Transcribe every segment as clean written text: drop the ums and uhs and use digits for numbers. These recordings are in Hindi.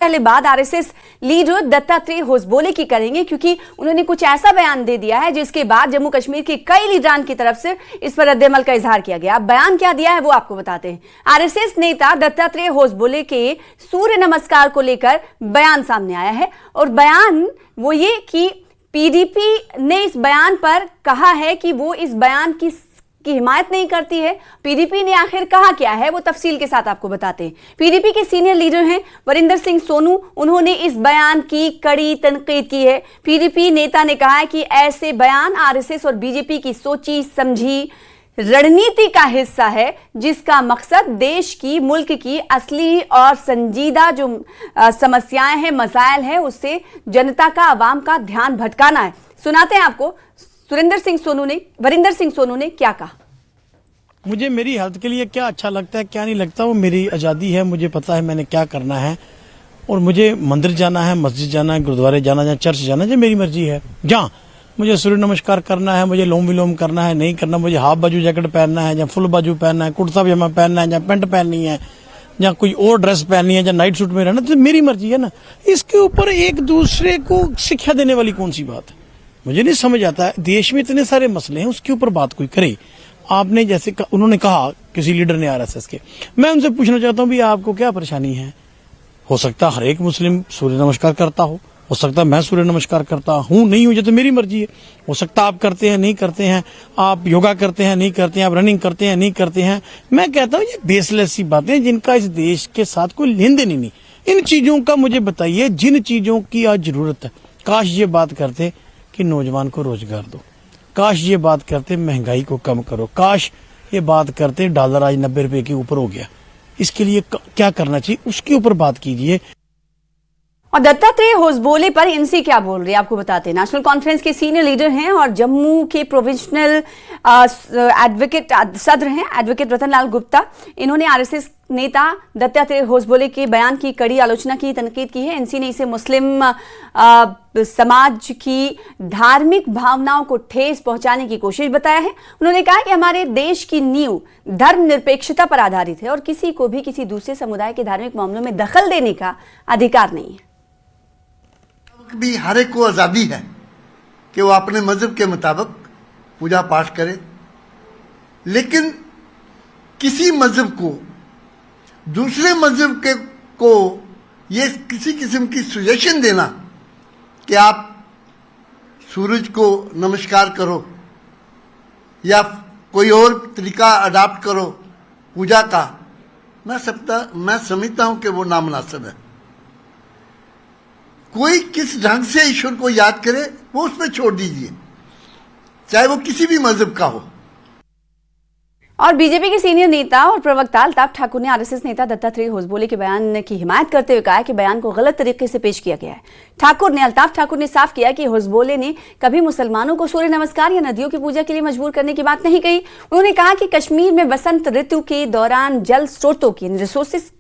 पहले बात आरएसएस लीडर दत्तात्रेय होसबोले की करेंगे, क्योंकि उन्होंने कुछ ऐसा बयान दे दिया है जिसके बाद जम्मू कश्मीर के कई लीडरान की तरफ से इस पर रद्द-ए-अमल का इजहार किया गया। अब बयान क्या दिया है वो आपको बताते हैं। आरएसएस नेता दत्तात्रेय होसबोले के सूर्य नमस्कार को लेकर बयान सामने आया है और बयान वो ये कि पीडीपी ने इस बयान पर कहा है कि वो इस बयान की हिमायत नहीं करती है। पीडीपी ने आखिर कहा क्या है वो तफसील के साथ आपको बताते हैं। पीडीपी के सीनियर लीडर हैं वरिंदर सिंह सोनू, उन्होंने इस बयान की कड़ी तनकीद की है। पीडीपी नेता ने कहा है कि ऐसे बयान आरएसएस और बीजेपी की सोची समझी रणनीति का हिस्सा है, जिसका मकसद देश की, मुल्क की असली और संजीदा जो समस्याएं हैं, मसाइल है, उससे जनता का, आवाम का ध्यान भटकाना है। सुनाते हैं आपको वरिंदर सिंह सोनू ने क्या कहा। मुझे मेरी हेल्थ के लिए क्या अच्छा लगता है, क्या नहीं लगता, वो मेरी आज़ादी है। मुझे पता है मैंने क्या करना है और मुझे मंदिर जाना है, मस्जिद जाना है, गुरुद्वारे जाना है, चर्च जाना है, मेरी मर्जी है। जहाँ मुझे सूर्य नमस्कार करना है, मुझे लोम विलोम करना है, नहीं करना, मुझे हाफ बाजू जैकेट पहनना है या फुल बाजू पहनना है, कुर्ता पजामा पहनना है या पैंट पहननी है या कोई और ड्रेस पहननी है या नाइट सूट में रहना, तो मेरी मर्जी है ना। इसके ऊपर एक दूसरे को शिक्षा देने वाली कौन सी बात है, मुझे नहीं समझ आता है। देश में इतने सारे मसले हैं, उसके ऊपर बात कोई करे। आपने जैसे उन्होंने कहा किसी लीडर ने आरएसएस के, मैं उनसे पूछना चाहता हूँ भी आपको क्या परेशानी है। हो सकता है हर एक मुस्लिम सूर्य नमस्कार करता हो सकता है मैं सूर्य नमस्कार करता हूँ, नहीं हूँ, ये तो मेरी मर्जी है। हो सकता है आप करते हैं, नहीं करते हैं, आप योगा करते हैं, नहीं करते हैं, आप रनिंग करते हैं, नहीं करते हैं। मैं कहता हूँ ये बेसलेस सी बातें जिनका इस देश के साथ कोई लेन देन ही नहीं। इन चीजों का मुझे बताइए जिन चीजों की आज जरूरत है। काश ये बात करते कि नौजवान को रोजगार दो, काश ये बात करते महंगाई को कम करो, काश ये बात करते डॉलर आज 90 रुपए के ऊपर हो गया, इसके लिए क्या करना चाहिए उसके ऊपर बात कीजिए। और दत्तात्रेय होसबोले पर इनसे क्या बोल रहे हैं आपको बताते हैं। नेशनल कॉन्फ्रेंस के सीनियर लीडर हैं और जम्मू के प्रोविंशनल एडवोकेट सदर हैं एडवोकेट रतनलाल गुप्ता। इन्होंने आरएसएस नेता दत्तात्रेय होसबोले के बयान की कड़ी आलोचना की, तनकीद की है। एनसी ने इसे मुस्लिम समाज की धार्मिक भावनाओं को ठेस पहुंचाने की कोशिश बताया है। उन्होंने कहा कि हमारे देश की नींव धर्मनिरपेक्षता पर आधारित है और किसी को भी किसी दूसरे समुदाय के धार्मिक मामलों में दखल देने का अधिकार नहीं है। भी हर एक को आजादी है कि वो अपने मजहब के मुताबिक पूजा पाठ करे, लेकिन किसी मजहब को दूसरे मजहब के को ये किसी किस्म की सजेशन देना कि आप सूरज को नमस्कार करो या कोई और तरीका अडॉप्ट करो पूजा का, मैं समझता हूं कि वो नामुनासिब है। कोई किस ढंग से ईश्वर को याद करे वो उसमें छोड़ दीजिए, चाहे वो किसी भी मजहब का हो। और बीजेपी के सीनियर नेता और प्रवक्ता अल्ताफ ठाकुर ने आरएसएस नेता दत्तात्रेय होसबोले के बयान की हिमायत करते हुए कहा कि बयान को गलत तरीके से पेश किया गया है। अल्ताफ ठाकुर ने साफ किया कि होसबोले ने कभी मुसलमानों को सूर्य नमस्कार या नदियों की पूजा के लिए मजबूर करने की बात नहीं कही। उन्होंने कहा कि कश्मीर में वसंत ऋतु के दौरान जल स्रोतों की रिसोर्सेस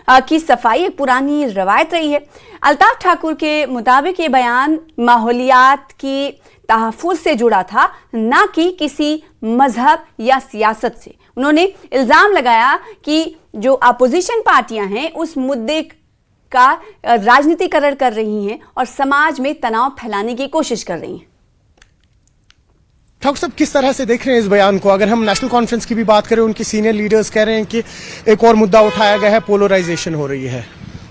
की सफाई एक पुरानी रवायत रही है। अल्ताफ ठाकुर के मुताबिक ये बयान माहौलियात की तहफ़्फ़ुज़ से जुड़ा था, ना कि किसी मजहब या सियासत से। उन्होंने इल्जाम लगाया कि जो अपोजिशन पार्टियां हैं उस मुद्दे का राजनीतिकरण कर रही हैं और समाज में तनाव फैलाने की कोशिश कर रही हैं। ठाकुर साहब किस तरह से देख रहे हैं इस बयान को? अगर हम नेशनल कॉन्फ्रेंस की भी बात करें, उनके सीनियर लीडर्स कह रहे हैं कि एक और मुद्दा उठाया गया है, पोलराइजेशन हो रही है।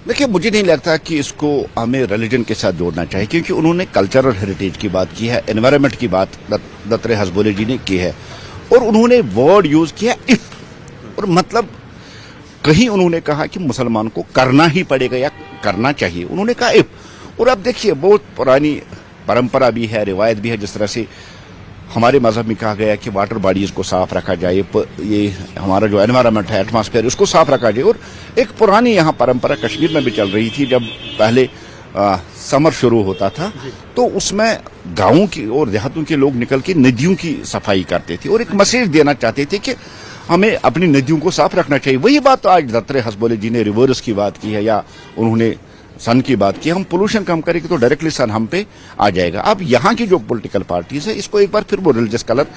देखिए, मुझे नहीं लगता कि इसको हमें रिलीजन के साथ जोड़ना चाहिए, क्योंकि उन्होंने कल्चरल हेरिटेज की बात की है, एनवायरनमेंट की बात दत्तात्रेय होसबोले जी ने की है और उन्होंने वर्ड यूज किया इफ, और मतलब कहीं उन्होंने कहा कि मुसलमान को करना ही पड़ेगा या करना चाहिए, उन्होंने कहा इफ। और अब देखिए, बहुत पुरानी परंपरा भी है, रिवायत भी है, जिस तरह से हमारे मजहब में कहा गया कि वाटर बॉडीज को साफ रखा जाए, ये हमारा जो एनवायरनमेंट है, एटमॉस्फेयर, उसको साफ रखा जाए। और एक पुरानी यहाँ परंपरा कश्मीर में भी चल रही थी, जब पहले समर शुरू होता था तो उसमें गांवों की और देहातों के लोग निकल के नदियों की सफाई करते थे और एक मैसेज देना चाहते थे कि हमें अपनी नदियों को साफ रखना चाहिए। वही बात तो आज दत्तात्रेय होसबोले जी ने रिवर्स की बात की है, या उन्होंने सन की बात की। हम पोल्यूशन कम करेंगे तो डायरेक्टली सन हम पे आ जाएगा। अब यहाँ की जो पॉलिटिकल पार्टीज है, इसको एक बार फिर वो रिलीजियस कलर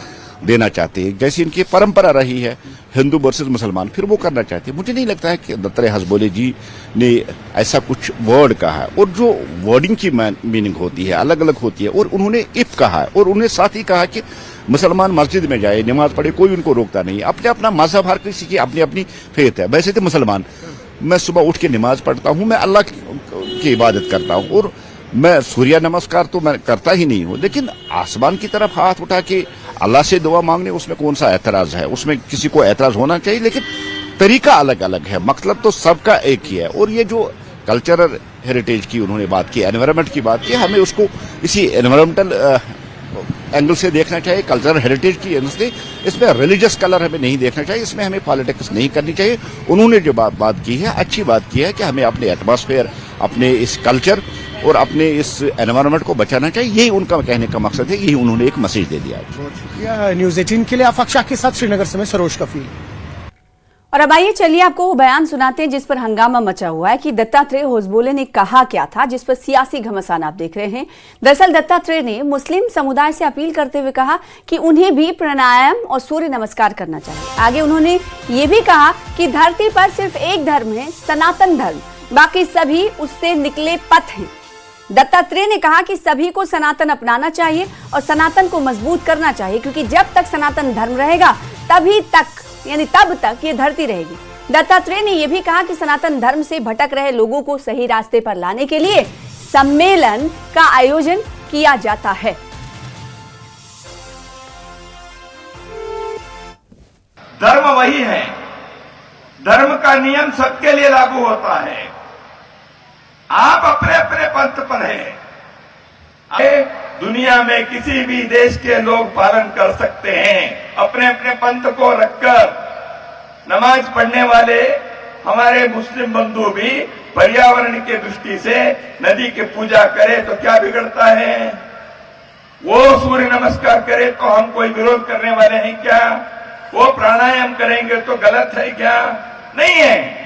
देना चाहते हैं, जैसी इनकी परंपरा रही है हिंदू वर्सेस मुसलमान, फिर वो करना चाहते हैं। मुझे नहीं लगता है कि दत्तात्रेय हसबोले जी ने ऐसा कुछ वर्ड कहा है, और जो वर्डिंग की मीनिंग होती है अलग अलग होती है, और उन्होंने इफ कहा है, और उन्होंने साथ ही कहा कि मुसलमान मस्जिद में जाए, नमाज पढ़े, कोई उनको रोकता नहीं है। अपने अपना मजहब, हर किसी की अपनी अपनी फेथ है। वैसे तो मुसलमान, मैं सुबह उठ के नमाज पढ़ता हूँ, मैं अल्लाह की इबादत करता हूँ, और मैं सूर्य नमस्कार तो मैं करता ही नहीं हूँ, लेकिन आसमान की तरफ हाथ उठा के अल्लाह से दुआ मांगने, उसमें कौन सा एतराज है? उसमें किसी को एतराज होना चाहिए, लेकिन तरीका अलग अलग है, मतलब तो सबका एक ही है। और ये जो कल्चरल हेरिटेज की उन्होंने बात की, एनवायरनमेंट की बात की, हमें उसको इसी एनवायरमेंटल एंगल से देखना चाहिए, कल्चरल हेरिटेज की एंगल से। इसमें रिलीजियस कलर हमें नहीं देखना चाहिए, इसमें हमें पॉलिटिक्स नहीं करनी चाहिए। उन्होंने जो बात की है, अच्छी बात की है कि हमें अपने एटमॉस्फेयर, अपने इस कल्चर और अपने इस एनवायरनमेंट को बचाना चाहिए। यही उनका कहने का मकसद है, यही उन्होंने एक मैसेज दे दिया। न्यूज 18 के लिए आफाक शाह के साथ श्रीनगर से मैं सरोज कफील। और अब आइए चलिए आपको वो बयान सुनाते हैं जिस पर हंगामा मचा हुआ है कि दत्तात्रेय होसबोले ने कहा क्या था, जिस पर सियासी घमासान आप देख रहे हैं। दरअसल दत्तात्रेय ने मुस्लिम समुदाय से अपील करते हुए कहा कि उन्हें भी प्राणायाम और सूर्य नमस्कार करना चाहिए। आगे उन्होंने ये भी कहा कि धरती पर सिर्फ एक धर्म है, सनातन धर्म, बाकी सभी उससे निकले पथ हैं। दत्तात्रेय ने कहा कि सभी को सनातन अपनाना चाहिए और सनातन को मजबूत करना चाहिए, क्योंकि जब तक सनातन धर्म रहेगा तभी तक, यानी तब तक ये धरती रहेगी। दत्तात्रेय ने यह भी कहा कि सनातन धर्म से भटक रहे लोगों को सही रास्ते पर लाने के लिए सम्मेलन का आयोजन किया जाता है। धर्म वही है, धर्म का नियम सबके लिए लागू होता है। आप अपने अपने पंथ पर हैं, दुनिया में किसी भी देश के लोग पालन कर सकते हैं अपने अपने पंथ को रखकर। नमाज पढ़ने वाले हमारे मुस्लिम बंधु भी पर्यावरण की दृष्टि से नदी की पूजा करे तो क्या बिगड़ता है? वो सूर्य नमस्कार करे तो हम कोई विरोध करने वाले हैं क्या? वो प्राणायाम करेंगे तो गलत है क्या? नहीं है।